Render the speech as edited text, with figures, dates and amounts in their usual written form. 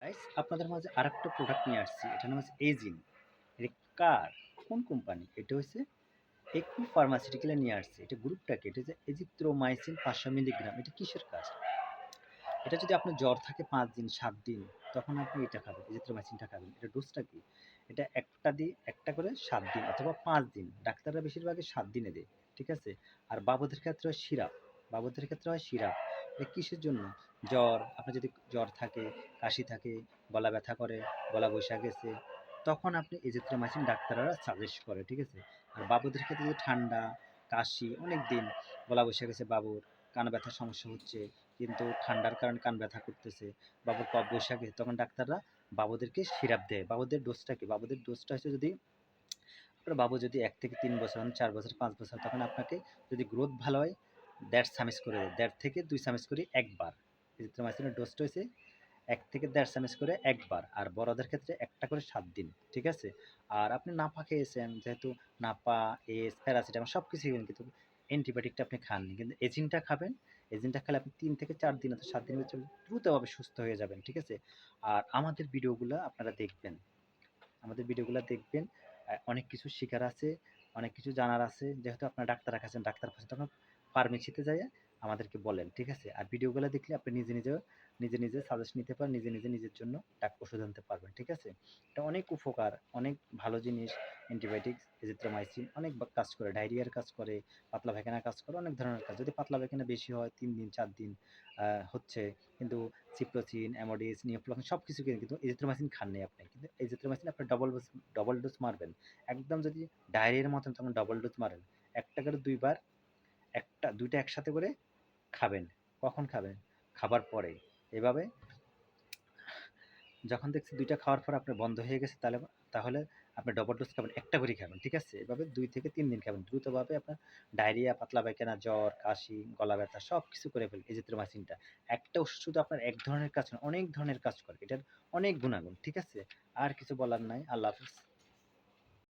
Guys আপনাদের মাঝে আরেকটা প্রোডাক্ট নিয়ে আসছি। এটার নাম হচ্ছে এজিন। এটা কার? কোন কোম্পানি? এটা হচ্ছে একুই ফার্মাসিউটিক্যালে নিয়ে আসছে। এটা গ্রুপটা কি? এটা হচ্ছে এজিথ্রোমাইসিন 500 মিলিগ্রাম। এটা কিসের কাজ? এটা যদি আপনার জ্বর থাকে 5 দিন 7 দিন তখন আপনি এটা খাবেন, এজিথ্রোমাইসিনটা খাবেন। এটা ডোজটা কি? এটা একটা করে 7 দিন অথবা 5 দিন। ডাক্তাররা বেশিরভাগই 7 দিনে দেয়। ঠিক আছে? আর বাবুদের ক্ষেত্রে হয় সিরাপ। বাবুদের ক্ষেত্রে হয় সিরাপ। এটা কিসের জন্য? জ্বর, আপনার যদি জ্বর থাকে, কাশি থাকে, গলা ব্যথা করে, গলা বইসা গেছে, তখন আপনি এজিথ্রোমাইসিন ডাক্তাররা সাজেস্ট করে। ঠিক আছে? আর বাবুদের ক্ষেত্রে যদি ঠান্ডা, কাশি, অনেক দিন গলা বসে গেছে বাবুর, কান ব্যথার সমস্যা হচ্ছে, কিন্তু ঠান্ডার কারণে কান ব্যথা করতেছে, বাবুর কফ বৈশাখে, তখন ডাক্তাররা বাবুদেরকে সিরাপ দেয়। বাবুদের ডোজটা কি? বাবুদের ডোজটা হচ্ছে যদি আপনার বাবু যদি 1 থেকে 3 বছর হন, 4 বছর, 5 বছর, তখন আপনাকে যদি গ্রোথ ভালো হয় 1.5 চামচ করে দেয়। 1.5 থেকে 2 চামচ করে একবার। এজিথ্রোমাইসিনের ডোজটা হচ্ছে 1 থেকে 1.5 চামচ করে একবার। আর বড়দের ক্ষেত্রে একটা করে 7 দিন। ঠিক আছে? আর আপনি নাপা খেয়েছেন, যেহেতু নাপা, এস, প্যারাসিটামল সব কিছুই খেলেন, কিন্তু অ্যান্টিবায়োটিকটা আপনি খাননি। কিন্তু এজিনটা খাবেন। এজিনটা খেলে আপনি 3 থেকে 4 দিন অথবা 7 দিনের ভিতরে দ্রুতভাবে সুস্থ হয়ে যাবেন। ঠিক আছে? আর আমাদের ভিডিওগুলা আপনারা দেখবেন। আমাদের ভিডিওগুলো দেখবেন। অনেক কিছু শিখার আছে, অনেক কিছু জানার আছে। যেহেতু আপনারা ডাক্তার দেখাচ্ছেন, ডাক্তার পাশে তখন ফার্মেসিতে যাইয়া আমাদেরকে বলেন। ঠিক আছে? আর ভিডিওগুলো দেখলে আপনি নিজে সাজেস্ট নিতে পারেন, নিজের জন্য ওষুধ আনতে পারবেন। ঠিক আছে? এটা অনেক উপকার, অনেক ভালো জিনিস। অ্যান্টিবায়োটিক্স, এজিথ্রোমাইসিন অনেক কাজ করে, ডায়রিয়ার কাজ করে, পাতলা পায়খানার কাজ করে, অনেক ধরনের কাজ। যদি পাতলা পায়খানা বেশি হয় 3 দিন 4 দিন হচ্ছে, কিন্তু সিপ্রোসিন, অ্যামোডিস, নিওফ্লুক্সান সব কিছু খেলেন, কিন্তু এজিথ্রোমাইসিন খাননি আপনি। কিন্তু এজিথ্রোমাইসিন আপনি ডবল ডোজ মারবেন। একদম যদি ডায়রিয়ার মতন তখন ডবল ডোজ মারেন। একটা করে 2 বার, 2টা একসাথে করে খাবেন। কখন খাবেন? খাবার পরে। এভাবে যখন দেখছি 2টা খাওয়ার পর আপনার বন্ধ হয়ে গেছে, তাহলে আপনি ডবল ডোজ খাবেন, একটা করেই খাবেন। ঠিক আছে? এভাবে 2 থেকে 3 দিন খাবেন। দ্রুতভাবে আপনার ডায়রিয়া, পাতলা পায়খানা, জ্বর, কাশি, গলা ব্যথা সব কিছু করে ফেলবে এজিথ্রোমাইসিনটা। একটা ওষুধ শুধু আপনার এক ধরনের কাজ না, অনেক ধরনের কাজ করে। এটার অনেক গুণাগুণ। ঠিক আছে? আর কিছু বলার নাই। আল্লাহ হাফেজ।